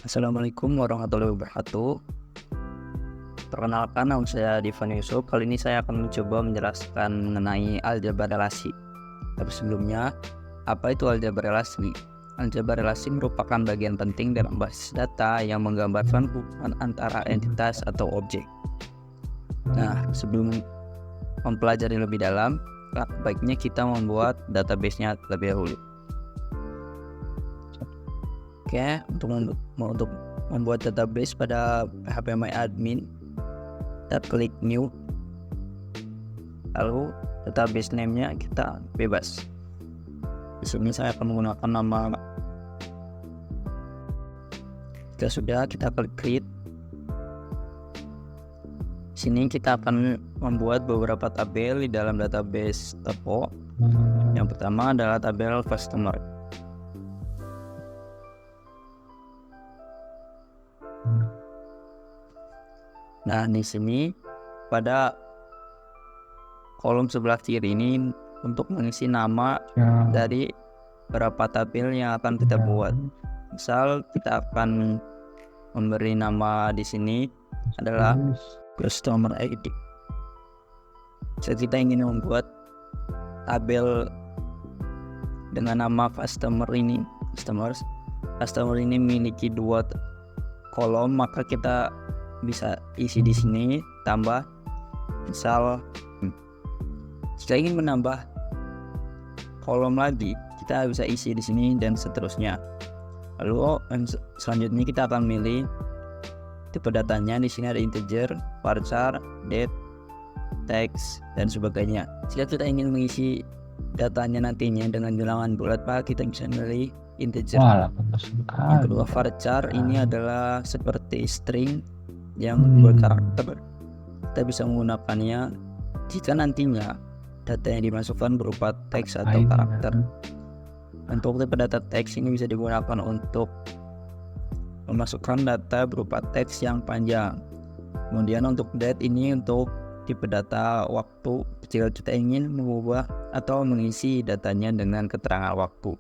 Assalamualaikum warahmatullahi wabarakatuh. Perkenalkan, nama saya Divan Yusuf. Kali ini saya akan mencoba menjelaskan mengenai aljabar relasi. Tapi sebelumnya, apa itu aljabar relasi? Aljabar relasi merupakan bagian penting dalam basis data yang menggambarkan hubungan antara entitas atau objek. Nah, sebelum mempelajari lebih dalam, baiknya kita membuat database-nya terlebih dahulu. Oke, untuk membuat database pada phpMyAdmin, kita klik new, lalu database name-nya kita bebas. Di sini saya akan menggunakan nama. Jika sudah, kita klik create. Di sini kita akan membuat beberapa tabel di dalam database Topo. Yang pertama adalah tabel customer. Nah, di sini pada kolom sebelah kiri ini untuk mengisi nama dari beberapa tabel yang akan kita buat. Misal kita akan memberi nama di sini adalah customer ID. Jika kita ingin membuat tabel dengan nama customer ini memiliki dua kolom, maka kita bisa isi di sini tambah. Misal jika ingin menambah kolom lagi, kita bisa isi di sini dan seterusnya. Lalu selanjutnya kita akan milih tipe datanya. Di sini ada integer, varchar, date, text, dan sebagainya. Jika kita ingin mengisi datanya nantinya dengan bilangan bulat, maka kita bisa milih integer. Yang kedua, varchar ini adalah seperti string yang berkarakter. Kita bisa menggunakannya jika nantinya data yang dimasukkan berupa teks atau karakter. Untuk tipe data teks ini bisa digunakan untuk memasukkan data berupa teks yang panjang. Kemudian untuk date ini untuk tipe data waktu jika kita ingin mengubah atau mengisi datanya dengan keterangan waktu.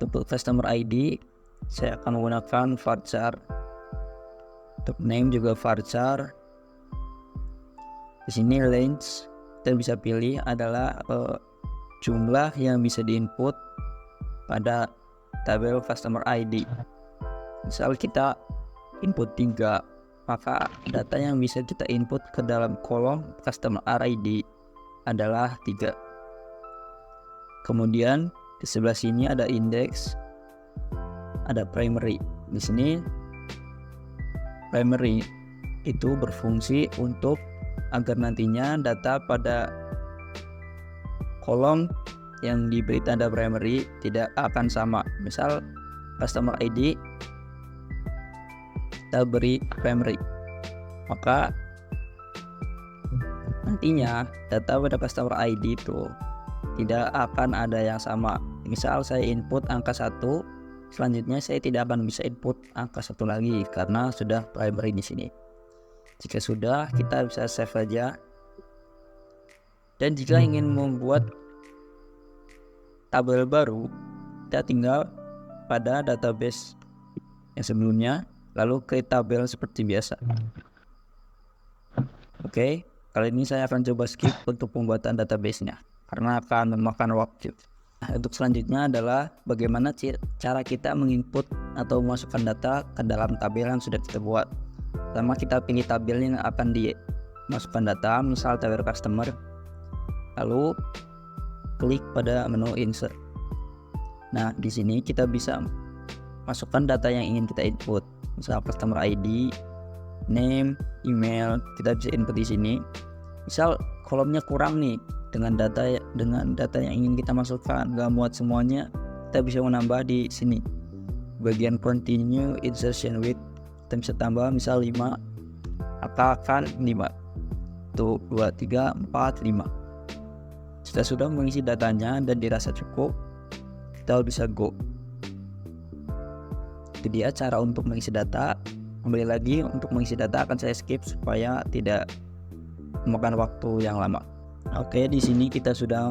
Untuk customer ID saya akan menggunakan varchar. Untuk name juga varchar. Di sini range kita bisa pilih adalah jumlah yang bisa diinput pada tabel customer ID. Misal kita input 3, maka data yang bisa kita input ke dalam kolom customer ID adalah 3. Kemudian di sebelah sini ada index, ada primary. Di sini primary itu berfungsi untuk agar nantinya data pada kolom yang diberi tanda primary tidak akan sama. Misal customer ID kita beri primary, maka nantinya data pada customer ID itu tidak akan ada yang sama. Misal saya input angka 1, selanjutnya saya tidak akan bisa input angka 1 lagi karena sudah primary di sini. Jika sudah, kita bisa save saja. Dan jika ingin membuat tabel baru, kita tinggal pada database yang sebelumnya, lalu create tabel seperti biasa. Oke, kali ini saya akan coba skip untuk pembuatan database-nya karena akan memakan waktu. Untuk selanjutnya adalah bagaimana cara kita menginput atau memasukkan data ke dalam tabel yang sudah kita buat. Pertama, kita pilih tabel yang akan dimasukkan data, misal tabel customer, lalu klik pada menu insert. Nah, di sini kita bisa masukkan data yang ingin kita input, misal customer ID, name, email, kita bisa input di sini. Misal kolomnya kurang nih dengan data yang ingin kita masukkan, nggak muat semuanya, kita bisa menambah di sini bagian continue insertion with. Kita bisa tambah misal 5, akan 5, 1, 2, 3, 4, 5. Jika sudah mengisi datanya dan dirasa cukup, kita bisa go. Itu dia cara untuk mengisi data. Kembali lagi, untuk mengisi data akan saya skip supaya tidak memakan waktu yang lama. Oke, di sini kita sudah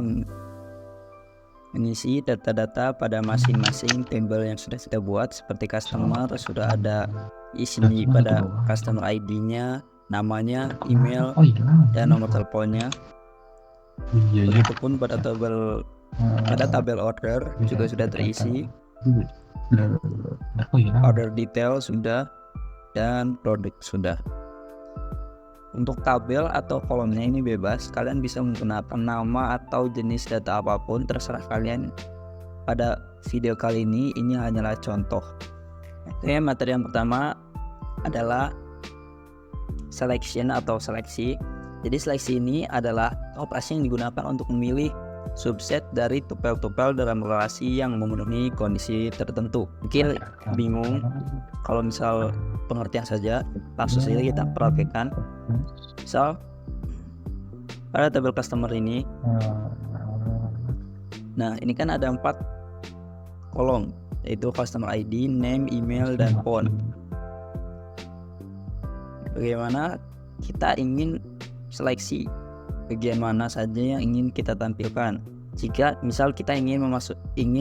mengisi data-data pada masing-masing tabel yang sudah kita buat, seperti customer sudah ada isi pada customer ID-nya, namanya, email, dan nomor teleponnya. Begitupun pada tabel order juga sudah terisi, order detail sudah, dan produk sudah. Untuk tabel atau kolomnya ini bebas, kalian bisa menggunakan nama atau jenis data apapun, terserah kalian. Pada video kali ini hanyalah contoh. Oke, materi yang pertama adalah selection atau seleksi. Jadi seleksi ini adalah operasi yang digunakan untuk memilih subset dari tupel-tupel dalam relasi yang memenuhi kondisi tertentu. Mungkin bingung, kalau misal pengertian saja, langsung saja kita praktekkan. Misal pada tabel customer ini, nah ini kan ada 4 kolom, yaitu customer ID, name, email, dan phone. Bagaimana kita ingin seleksi bagian mana saja yang ingin kita tampilkan? Jika misal kita ingin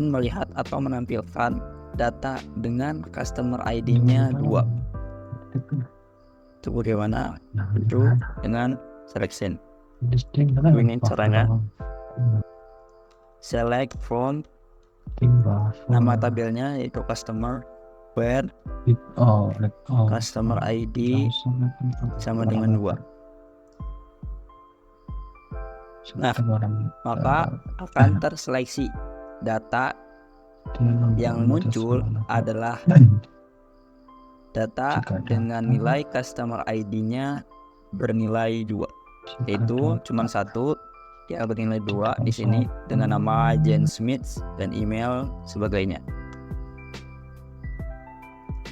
melihat atau menampilkan data dengan customer ID-nya 2, itu bagaimana? Itu dengan selection. Ini caranya. Select from nama tabelnya, yaitu customer, where customer ID sama dengan 2. Nah, maka akan terseleksi data yang muncul adalah data dengan nilai customer ID-nya bernilai 2, yaitu cuma satu yang bernilai 2 di sini dengan nama Jen Smith dan email sebagainya.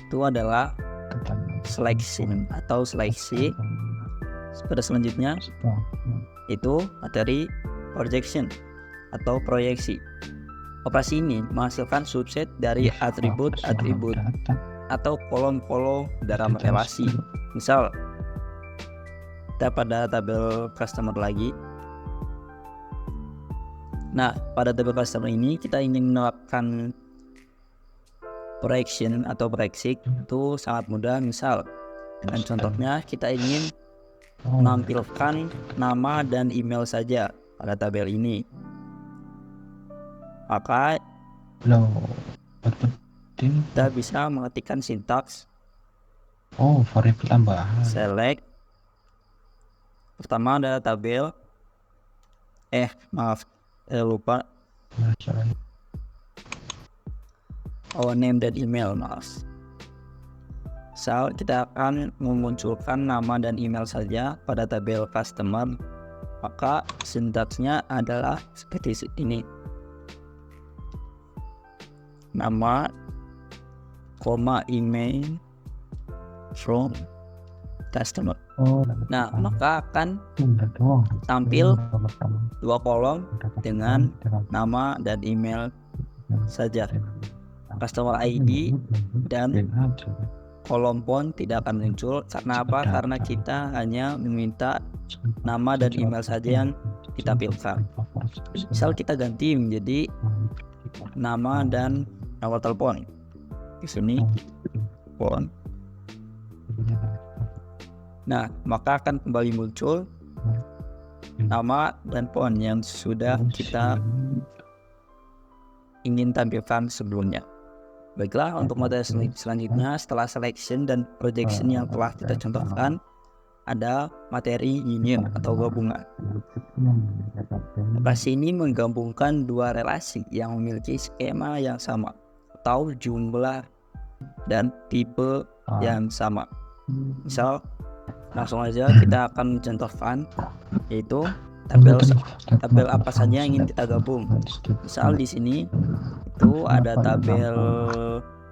Itu adalah selection atau seleksi. Pada selanjutnya itu materi projection atau proyeksi. Operasi ini menghasilkan subset dari atribut-atribut atau kolom-kolom dalam relasi. Misal kita pada tabel customer lagi. Nah, pada tabel customer ini kita ingin menerapkan projection atau proyeksi, itu sangat mudah. Misal dengan contohnya kita ingin menampilkan nama dan email saja pada tabel ini, maka kita bisa mengetikkan sintaks variabel tambahan. Select. Pertama adalah tabel, lupa, name dan email, Misal kita akan memunculkan nama dan email saja pada tabel customer, maka sintaksnya adalah seperti ini. Nama, email from customer. Nah, maka akan tampil 2 kolom dengan nama dan email saja. Customer ID dan kolom phone tidak akan muncul. Karena apa? Karena kita hanya meminta nama dan email saja yang ditampilkan. Misal kita ganti menjadi nama dan nomor telepon. Di sini phone. Nah, maka akan kembali muncul nama dan phone yang sudah kita ingin tampilkan sebelumnya. Baiklah, untuk materi selanjutnya setelah selection dan projection yang telah kita contohkan, ada materi union atau gabungan. Operasi ini menggabungkan 2 relasi yang memiliki skema yang sama atau jumlah dan tipe yang sama. Misal, langsung aja kita akan mencontohkan, yaitu tabel apa saja yang ingin kita gabung. Misal di sini itu ada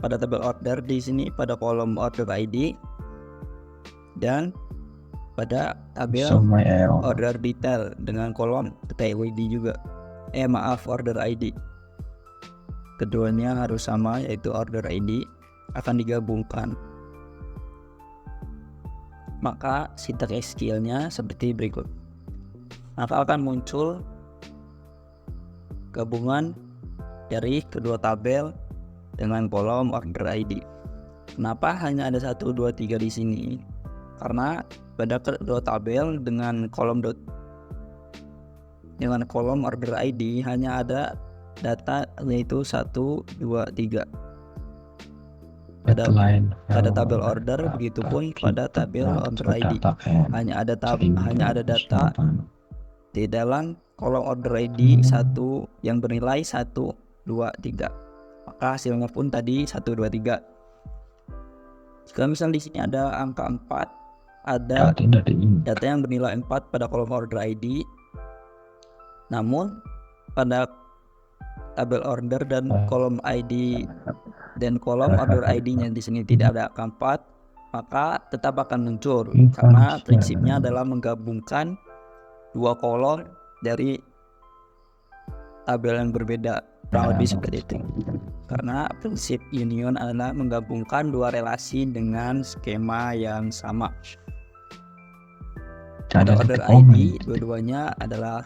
pada tabel order, di sini pada kolom order ID, dan pada tabel order detail dengan kolom detail ID juga. Order ID. Keduanya harus sama, yaitu order ID, akan digabungkan. Maka sintaks SQL-nya seperti berikut. Maka akan muncul gabungan dari kedua tabel dengan kolom order ID. Kenapa hanya ada 1, 2, 3 di sini? Karena pada kedua tabel dengan kolom order ID hanya ada data yaitu 1, 2, 3. Pada tabel order, begitupun pada tabel order ID hanya ada data di dalam kolom order ID 1 yang bernilai 1, 2, 3. Maka hasilnya pun tadi 1, 2, 3. Jika misal di sini ada angka 4, ada data yang bernilai 4 pada kolom order ID. Namun pada tabel order dan kolom ID dan kolom order ID-nya di sini tidak ada angka 4, maka tetap akan muncul karena prinsipnya adalah menggabungkan dua kolom dari tabel yang berbeda, kurang lebih seperti itu. Karena prinsip union adalah menggabungkan dua relasi dengan skema yang sama. Pada order ID dua-duanya adalah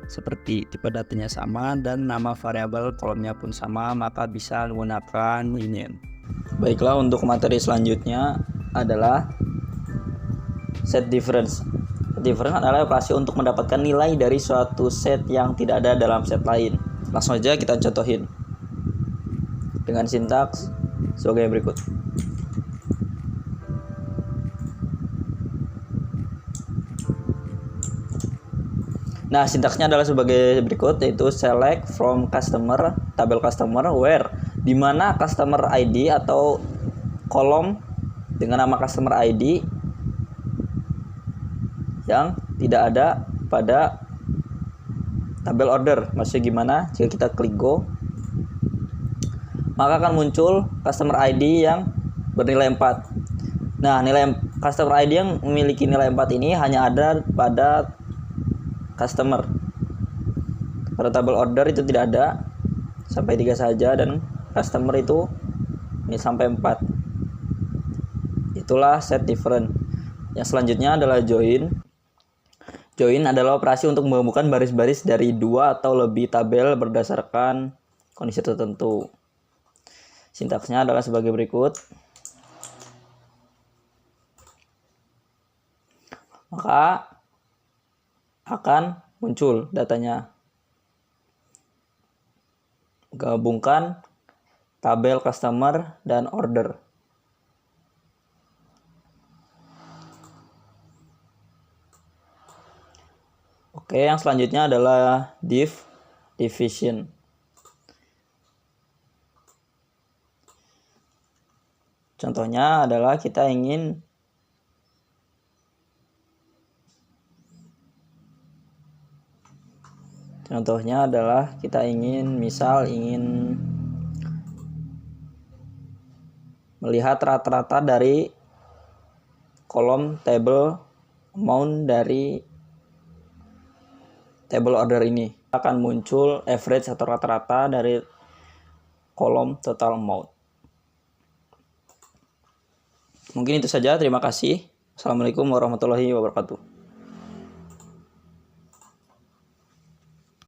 seperti tipe datanya sama dan nama variabel kolomnya pun sama, maka bisa menggunakan union. Baiklah, untuk materi selanjutnya adalah set difference. Set difference adalah operasi untuk mendapatkan nilai dari suatu set yang tidak ada dalam set lain. Langsung aja kita contohin dengan sintaks sebagai berikut. Nah, sintaksnya adalah sebagai berikut, yaitu select from customer, tabel customer, where, di mana customer ID atau kolom dengan nama customer ID yang tidak ada pada tabel order. Maksudnya gimana? Jika kita klik go, maka akan muncul customer ID yang bernilai 4. Nah, nilai customer ID yang memiliki nilai 4 ini hanya ada pada customer. Pada tabel order itu tidak ada, sampai 3 saja, dan customer itu ini sampai 4. Itulah set different. Yang selanjutnya adalah join. Join adalah operasi untuk menggabungkan baris-baris dari 2 atau lebih tabel berdasarkan kondisi tertentu. Sintaksnya adalah sebagai berikut. Maka akan muncul datanya. Gabungkan tabel customer dan order. Oke, yang selanjutnya adalah division. Contohnya adalah kita ingin ingin melihat rata-rata dari kolom table amount dari table order ini. Akan muncul average atau rata-rata dari kolom total amount. Mungkin itu saja, terima kasih. Assalamualaikum warahmatullahi wabarakatuh.